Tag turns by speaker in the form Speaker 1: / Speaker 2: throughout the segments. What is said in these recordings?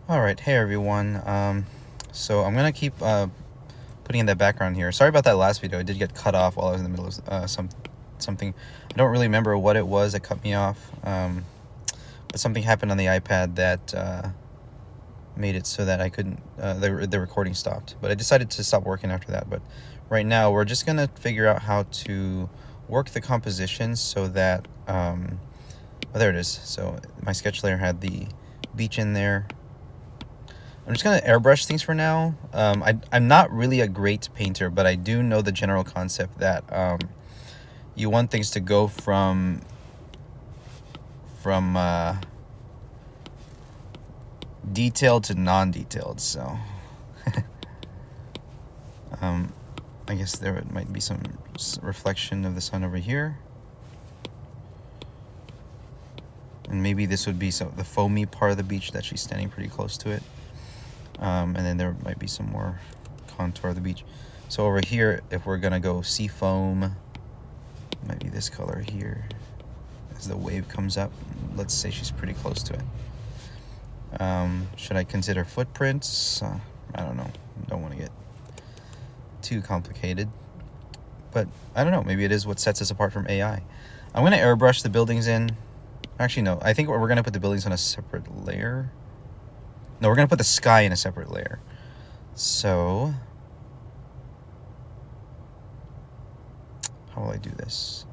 Speaker 1: All right, hey everyone. So I'm gonna keep putting in that background here. Sorry about that last video. It did get cut off while I was in the middle of something. I don't really remember what it was that cut me off, but something happened on the iPad that made it so that I couldn't. The recording stopped. But I decided to stop working after that. But right now we're just gonna figure out how to work the compositions so that oh, there it is. So my sketch layer had the beach in there. I'm just going to airbrush things for now. I'm not really a great painter, but I do know the general concept that you want things to go from detailed to non-detailed. So I guess there might be some reflection of the sun over here. And maybe this would be the foamy part of the beach that she's standing pretty close to it. And then there might be some more contour of the beach. So over here, if we're gonna go sea foam, it might be this color here. As the wave comes up, let's say she's pretty close to it. Should I consider footprints? I don't know. Don't want to get too complicated. But I don't know. Maybe it is what sets us apart from AI. I'm gonna airbrush the buildings in. Actually, no. I think we're gonna put the buildings on a separate layer. No, we're going to put the sky in a separate layer. So, how will I do this?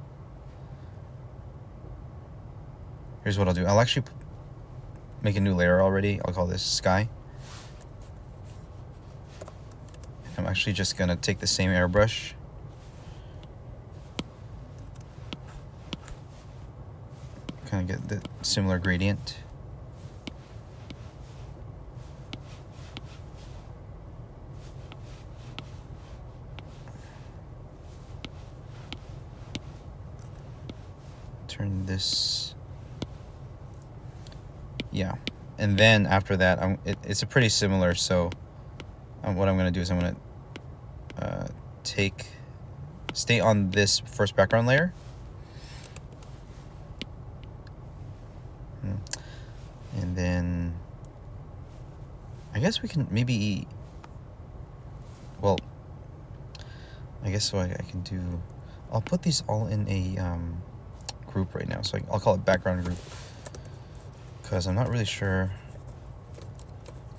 Speaker 1: Here's what I'll do. I'll actually make a new layer already. I'll call this sky. I'm actually just going to take the same airbrush. Kind of get the similar gradient. Turn this, yeah, and then after that it's a pretty similar. So what I'm going to do is I'm going to stay on this first background layer, and then I guess we can maybe, well, I guess what I can do, I'll put these all in a group right now, so I'll call it background group, because I'm not really sure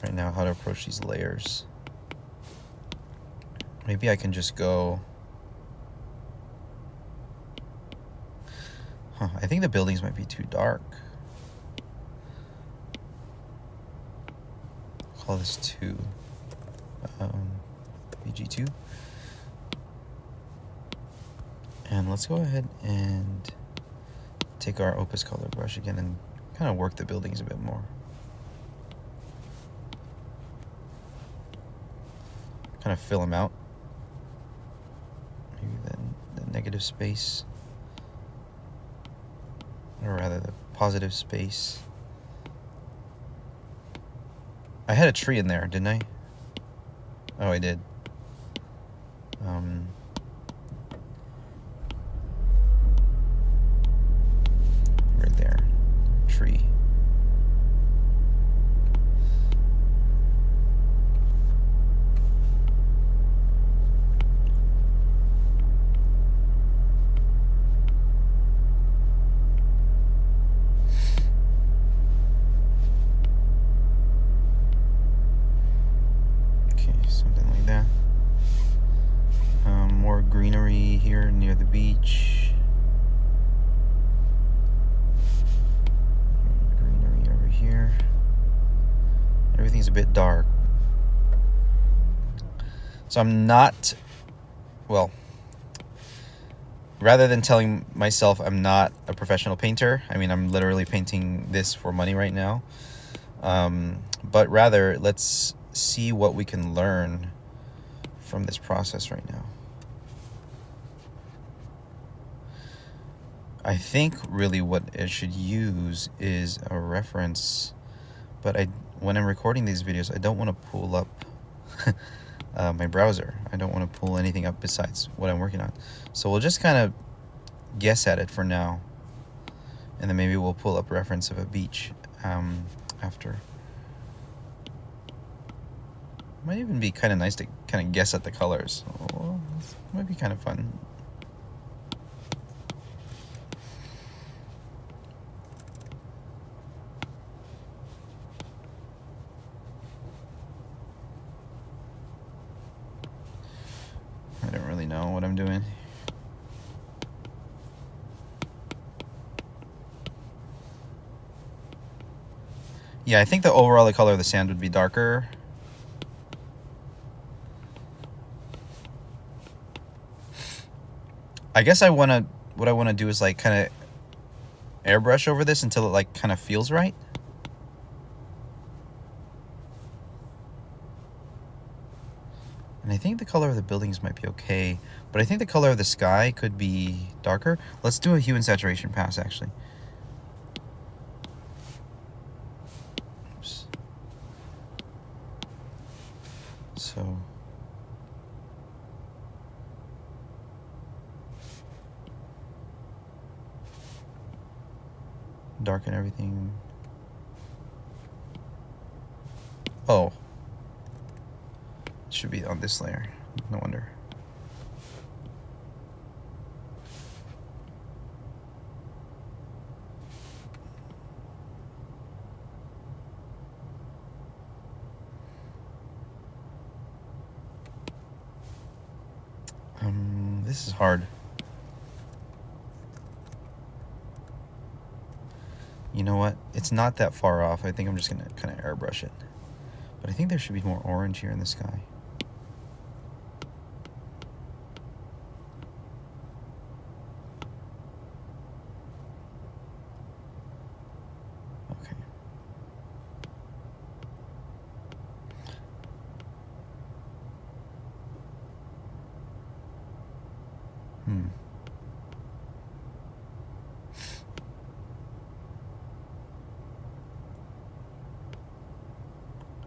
Speaker 1: right now how to approach these layers. Maybe I can just go, I think the buildings might be too dark. I'll call this 2, VG2, and let's go ahead and take our opus color brush again and kind of work the buildings a bit more. Kind of fill them out. Maybe the negative space, or rather the positive space. I had a tree in there, didn't I? Oh, I did. Right there, tree. Okay, something like that. More greenery here near the beach. Greenery over here. Everything's a bit dark. So I'm not, well, rather than telling myself I'm not a professional painter, I mean, I'm literally painting this for money right now. But rather, let's see what we can learn from this process right now. I think really what I should use is a reference, but when I'm recording these videos, I don't want to pull up my browser. I don't want to pull anything up besides what I'm working on. So we'll just kind of guess at it for now, and then maybe we'll pull up reference of a beach after. Might even be kind of nice to kind of guess at the colors. Oh, this might be kind of fun. I don't really know what I'm doing. Yeah, I think the overall color of the sand would be darker. I guess what I want to do is like kind of airbrush over this until it like kind of feels right. And I think the color of the buildings might be okay, but I think the color of the sky could be darker. Let's do a hue and saturation pass actually. Oops. So darken everything. Oh, it should be on this layer. No wonder. This is hard. You know what? It's not that far off. I think I'm just gonna kind of airbrush it. But I think there should be more orange here in the sky. Okay.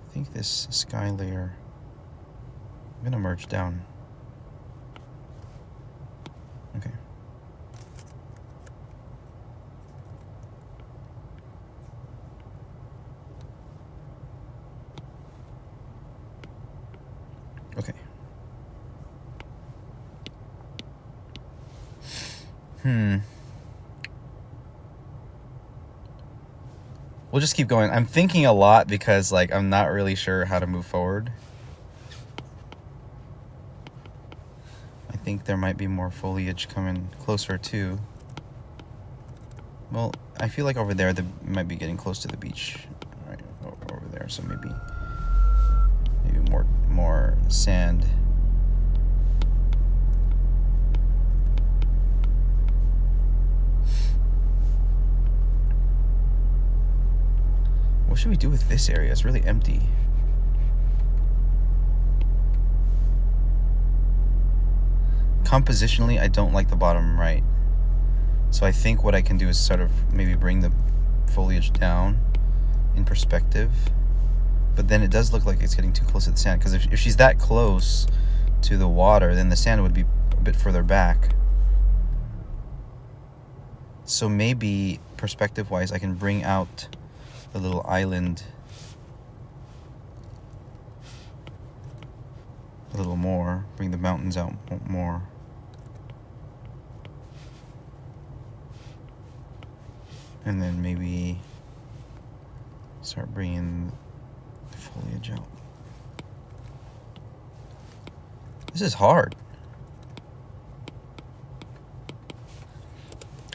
Speaker 1: I think this sky layer, I'm gonna merge down. Okay. Okay. We'll just keep going. I'm thinking a lot because like I'm not really sure how to move forward. I think there might be more foliage coming closer too. Well, I feel like over there they might be getting close to the beach, right over there. So maybe more sand. What should we do with this area? It's really empty. Compositionally, I don't like the bottom right. So I think what I can do is sort of maybe bring the foliage down in perspective. But then it does look like it's getting too close to the sand, because if she's that close to the water, then the sand would be a bit further back. So maybe perspective-wise, I can bring out the little island a little more, bring the mountains out more. And then maybe start bringing the foliage out. This is hard.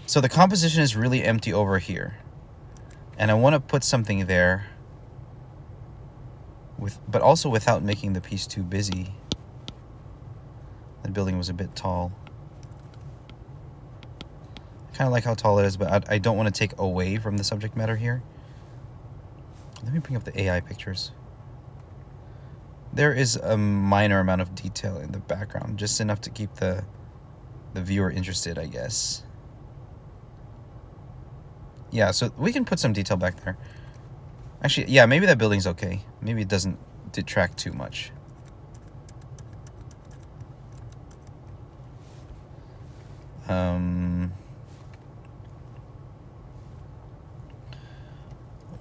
Speaker 1: So the composition is really empty over here. And I want to put something there, but also without making the piece too busy. That building was a bit tall. I kind of like how tall it is, but I don't want to take away from the subject matter here. Let me bring up the AI pictures. There is a minor amount of detail in the background, just enough to keep the viewer interested, I guess. Yeah, so we can put some detail back there. Actually, yeah, maybe that building's okay. Maybe it doesn't detract too much.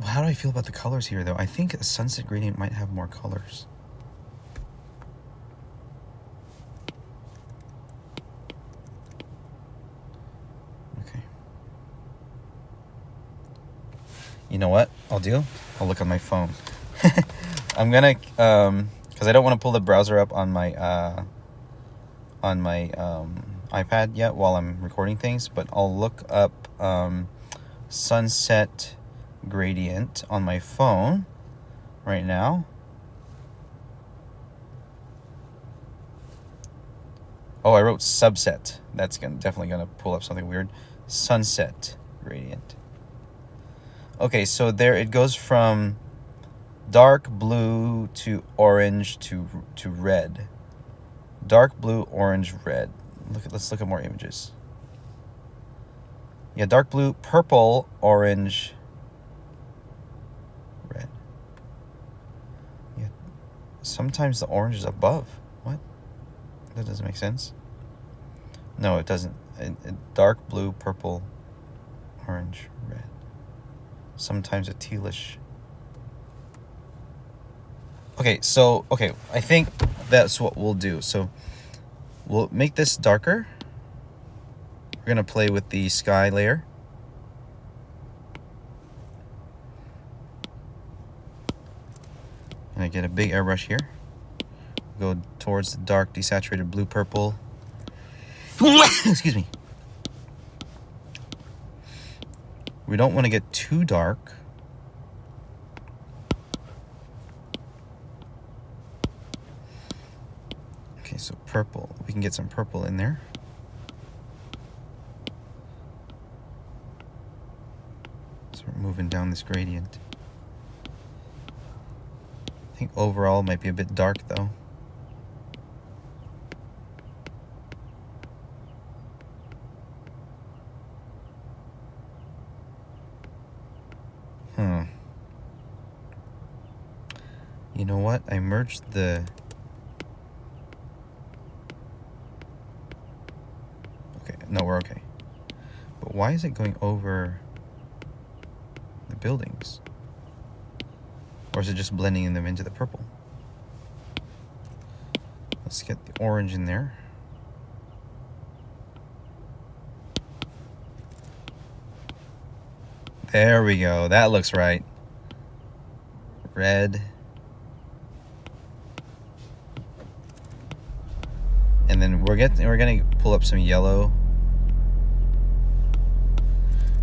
Speaker 1: How do I feel about the colors here, though? I think a sunset gradient might have more colors. You know what I'll do? I'll look on my phone. I'm gonna, because I don't want to pull the browser up on my iPad yet while I'm recording things, but I'll look up sunset gradient on my phone right now. Oh, I wrote subset. That's definitely gonna pull up something weird. Sunset gradient. Okay, so there it goes from dark blue to orange to red. Dark blue, orange, red. Let's look at more images. Yeah, dark blue, purple, orange, red. Yeah. Sometimes the orange is above. What? That doesn't make sense. No, it doesn't. Dark blue, purple, orange, red. Sometimes a tealish. Okay, so, I think that's what we'll do. So we'll make this darker. We're going to play with the sky layer. And I get a big airbrush here. Go towards the dark, desaturated blue, purple. Excuse me. We don't want to get too dark. Okay, so purple. We can get some purple in there. So we're moving down this gradient. I think overall it might be a bit dark though. You know what? I merged the... Okay, no, we're okay. But why is it going over the buildings? Or is it just blending them into the purple? Let's get the orange in there. There we go. That looks right. Red. And then we're gonna pull up some yellow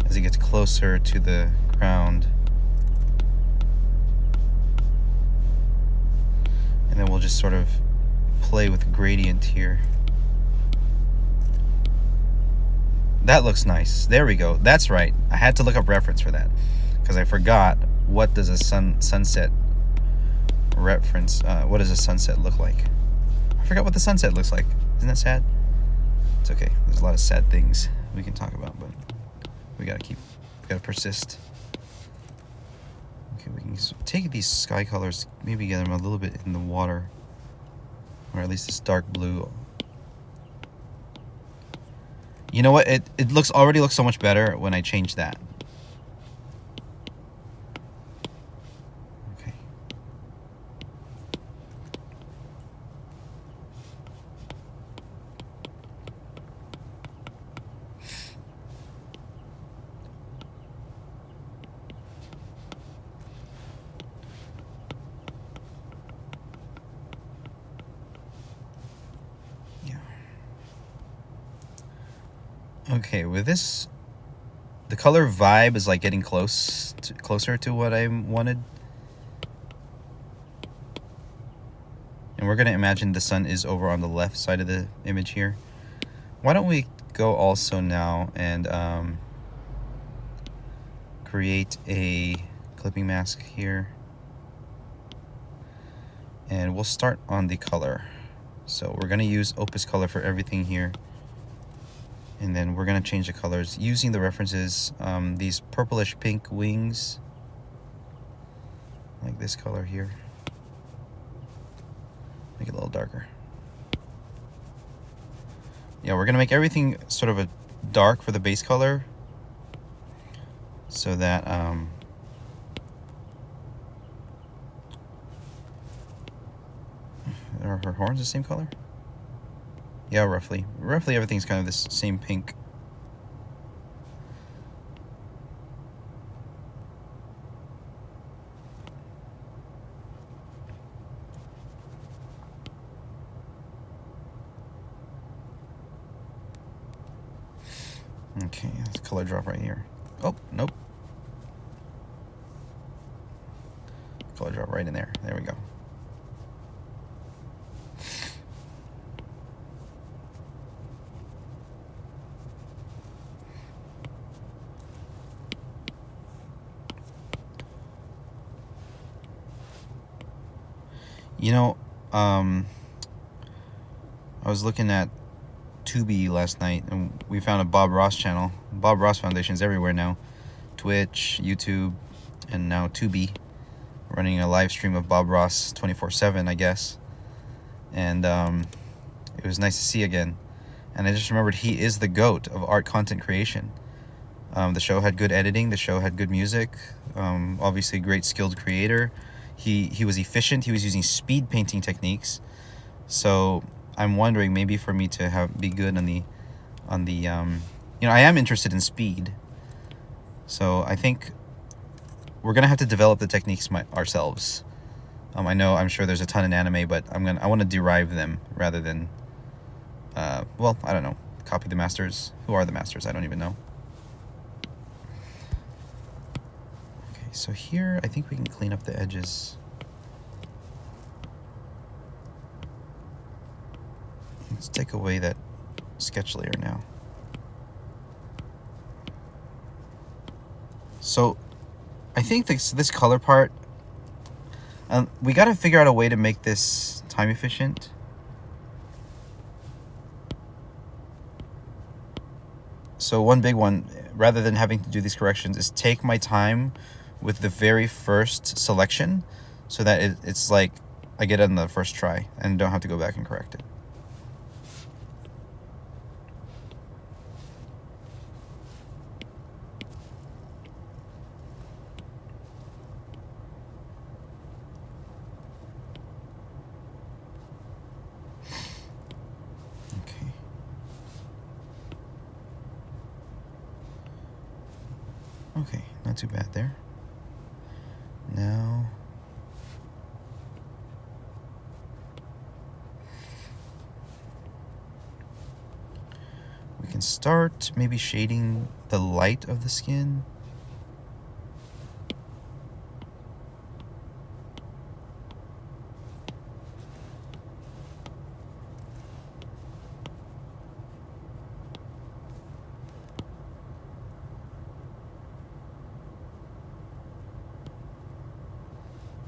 Speaker 1: as it gets closer to the ground. And then we'll just sort of play with gradient here. That looks nice. There we go. That's right. I had to look up reference for that because I forgot what does a sunset reference. What does a sunset look like? I forgot what the sunset looks like. Isn't that sad? It's okay. There's a lot of sad things we can talk about, but we gotta persist. Okay, we can take these sky colors, maybe get them a little bit in the water, or at least this dark blue. You know what? It already looks so much better when I change that. Okay. Okay, with this, the color vibe is like getting closer to what I wanted. And we're gonna imagine the sun is over on the left side of the image here. Why don't we go also now and create a clipping mask here. And we'll start on the color. So we're gonna use Opus color for everything here. And then we're gonna change the colors using the references, these purplish pink wings, like this color here. Make it a little darker. Yeah, we're gonna make everything sort of a dark for the base color, so that are her horns the same color? Yeah, roughly. Roughly everything's kind of this same pink. Okay, let's color drop right here. Oh, nope. Color drop right in there. There we go. You know, I was looking at Tubi last night, and we found a Bob Ross channel. Bob Ross Foundation is everywhere now. Twitch, YouTube, and now Tubi, running a live stream of Bob Ross 24/7, I guess. And it was nice to see again. And I just remembered he is the GOAT of art content creation. The show had good editing. The show had good music. Obviously, a great skilled creator. He was efficient. He was using speed painting techniques. So I'm wondering, maybe for me to be good on the I am interested in speed. So I think we're gonna have to develop the techniques ourselves. I'm sure there's a ton in anime, but I want to derive them rather than well, I don't know, copy the masters. Who are the masters? I don't even know. Okay, so here I think we can clean up the edges. Let's take away that sketch layer now. So I think this color part, we got to figure out a way to make this time efficient. So one big one, rather than having to do these corrections, is take my time with the very first selection so that it's like I get it on the first try and don't have to go back and correct it. Okay, not too bad there. Now, we can start maybe shading the light of the skin.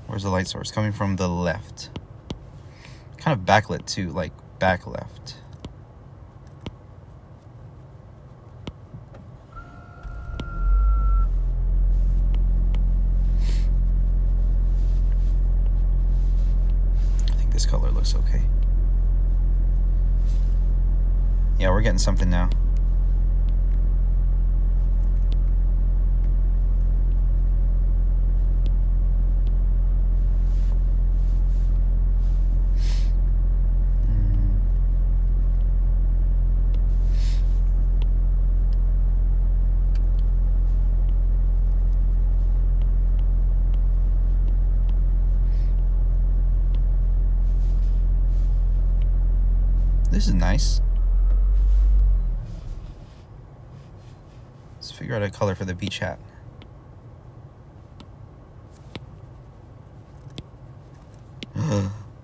Speaker 1: Where's the light source? Coming from the left. Kind of backlit too, like back left. I think this color looks okay. Yeah, we're getting something now. This is nice. Let's figure out a color for the beach hat.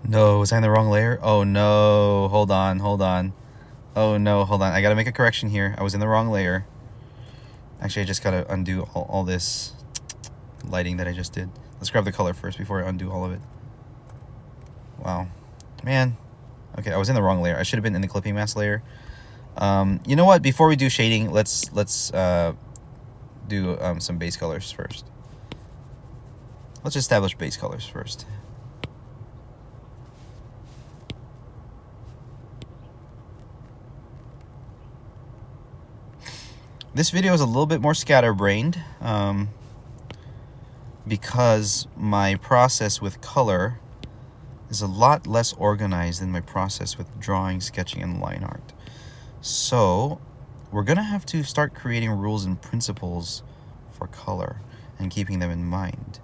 Speaker 1: No, was I in the wrong layer? Oh no, hold on. Oh no, hold on. I gotta make a correction here. I was in the wrong layer. Actually, I just gotta undo all this lighting that I just did. Let's grab the color first before I undo all of it. Wow. Man. Okay, I was in the wrong layer. I should have been in the clipping mask layer. You know what? Before we do shading, let's do some base colors first. Let's establish base colors first. This video is a little bit more scatterbrained because my process with color is a lot less organized than my process with drawing, sketching, and line art. So we're gonna have to start creating rules and principles for color and keeping them in mind.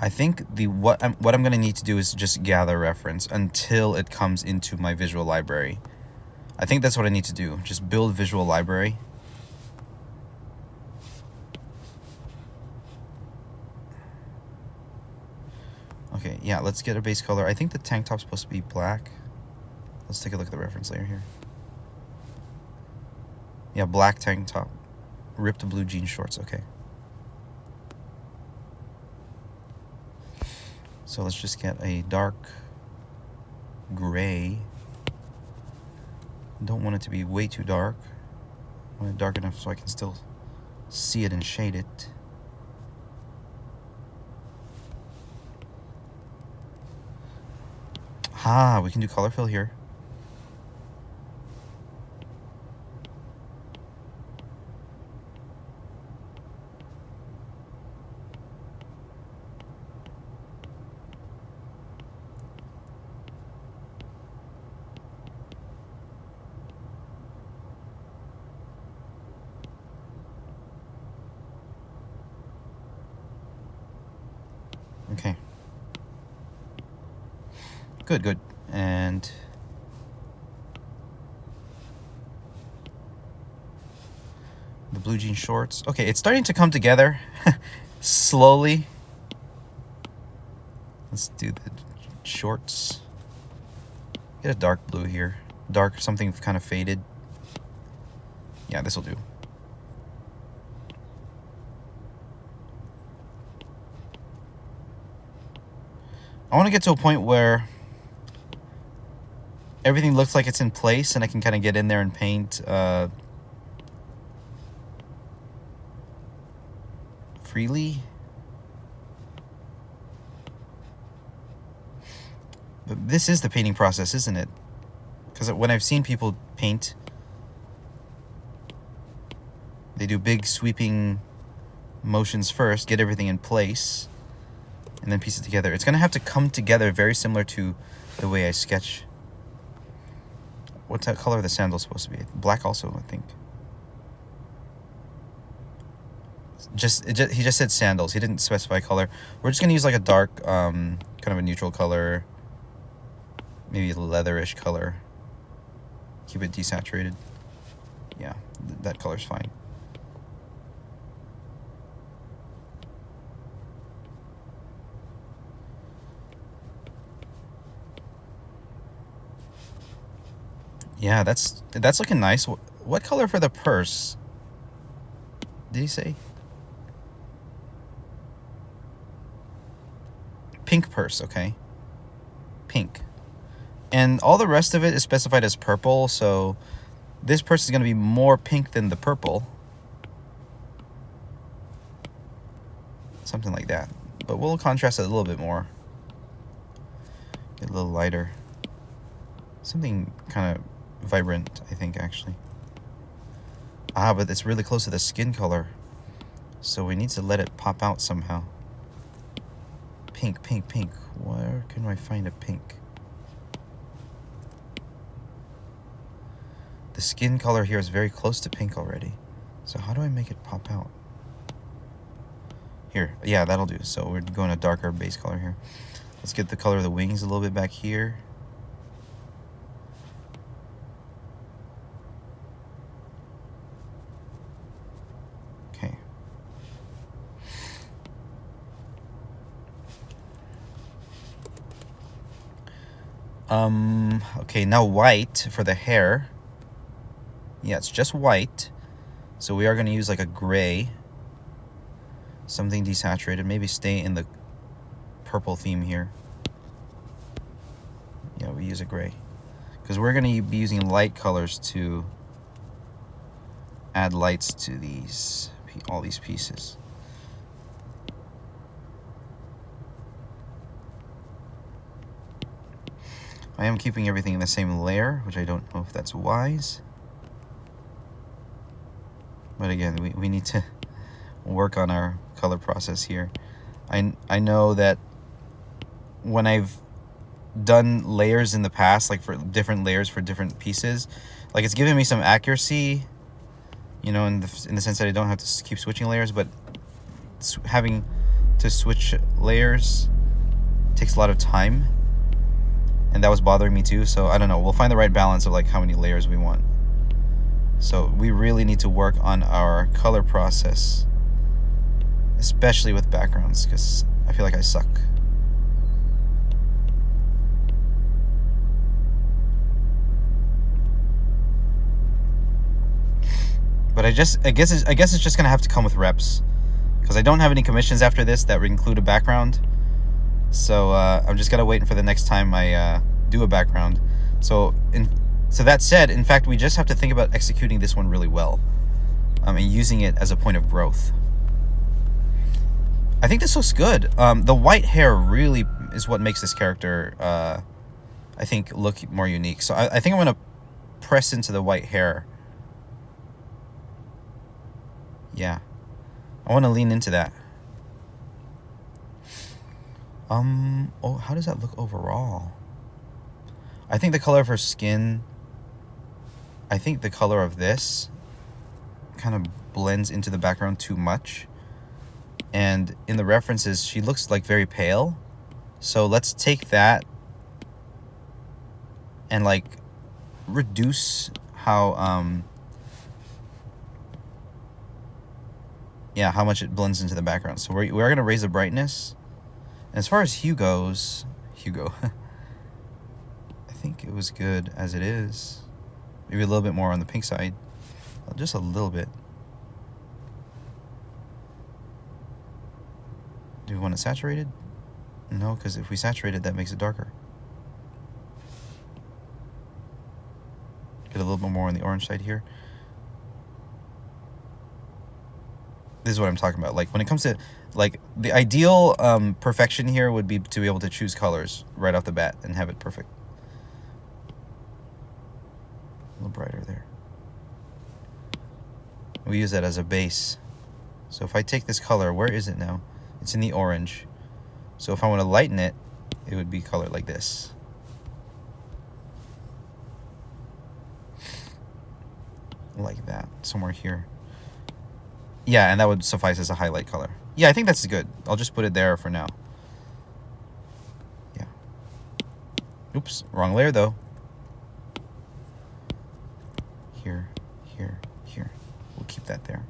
Speaker 1: I think what I'm going to need to do is just gather reference until it comes into my visual library. I think that's what I need to do. Just build visual library. Okay, yeah, let's get a base color. I think the tank top's supposed to be black. Let's take a look at the reference layer here. Yeah, black tank top. Ripped blue jean shorts, okay. So let's just get a dark gray. Don't want it to be way too dark. I want it dark enough so I can still see it and shade it. Ah, we can do color fill here. Okay. Good. And the blue jean shorts. Okay, it's starting to come together slowly. Let's do the shorts. Get a dark blue here. Dark, something kind of faded. Yeah, this will do. I want to get to a point where everything looks like it's in place and I can kind of get in there and paint freely. But this is the painting process, isn't it? Because when I've seen people paint, they do big sweeping motions first, get everything in place, and then piece it together. It's going to have to come together very similar to the way I sketch. What's that color of the sandal supposed to be? Black also, I think. He just said sandals. He didn't specify color. We're just going to use like a dark, kind of a neutral color. Maybe a leatherish color. Keep it desaturated. Yeah, that color's fine. Yeah, that's looking nice. What color for the purse? Did he say? Pink purse, okay. Pink. And all the rest of it is specified as purple, so this purse is going to be more pink than the purple. Something like that. But we'll contrast it a little bit more. Get a little lighter. Something kind of vibrant, I think, actually. Ah, but it's really close to the skin color, so we need to let it pop out somehow. Pink, pink, pink. Where can I find a pink? The skin color here is very close to pink already. So how do I make it pop out? Here, yeah, that'll do. So we're going a darker base color here. Let's get the color of the wings a little bit back here. Okay. Okay, now white for the hair. Yeah, it's just white. So we are going to use like a gray. Something desaturated. Maybe stay in the purple theme here. Yeah, we use a gray. Because we're going to be using light colors to add lights to these, all these pieces. I am keeping everything in the same layer, which I don't know if that's wise. But again, we need to work on our color process here. I know that when I've done layers in the past, like for different layers for different pieces, like it's giving me some accuracy, you know, in the sense that I don't have to keep switching layers, but having to switch layers takes a lot of time, and that was bothering me too. So I don't know, we'll find the right balance of like how many layers we want. So we really need to work on our color process, especially with backgrounds, because I feel like I suck. But I guess it's just gonna have to come with reps, because I don't have any commissions after this that would include a background. So I'm just gotta wait for the next time I do a background. So that said, in fact, we just have to think about executing this one really well, and using it as a point of growth. I think this looks good. The white hair really is what makes this character, I think, look more unique. So I think I'm gonna press into the white hair. Yeah, I want to lean into that. Oh, how does that look overall? I think the color of her skin, I think the color of this kind of blends into the background too much. And in the references, she looks like very pale. So let's take that and like reduce how, yeah, how much it blends into the background. So we are going to raise the brightness. And as far as hue goes, I think it was good as it is. Maybe a little bit more on the pink side. Just a little bit. Do we want it saturated? No, because if we saturate it, that makes it darker. Get a little bit more on the orange side here. This is what I'm talking about. Like when it comes to like the ideal perfection here would be to be able to choose colors right off the bat and have it perfect. A little brighter there. We use that as a base. So if I take this color, where is it now? It's in the orange. So if I want to lighten it, it would be colored like this. Like that, somewhere here. Yeah, and that would suffice as a highlight color. Yeah, I think that's good. I'll just put it there for now. Yeah. Oops, wrong layer though. Here, here, here. We'll keep that there.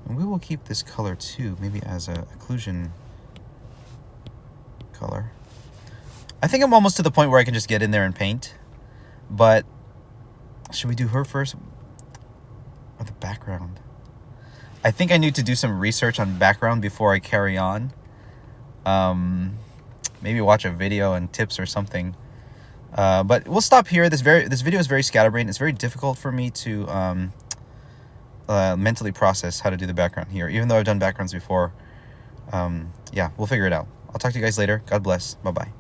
Speaker 1: And we will keep this color too, maybe as a occlusion color. I think I'm almost to the point where I can just get in there and paint. But should we do her first? Or the background? I think I need to do some research on background before I carry on. Maybe watch a video and tips or something. But we'll stop here. This video is very scatterbrained. It's very difficult for me to mentally process how to do the background here, even though I've done backgrounds before. Yeah, we'll figure it out. I'll talk to you guys later. God bless. Bye-bye.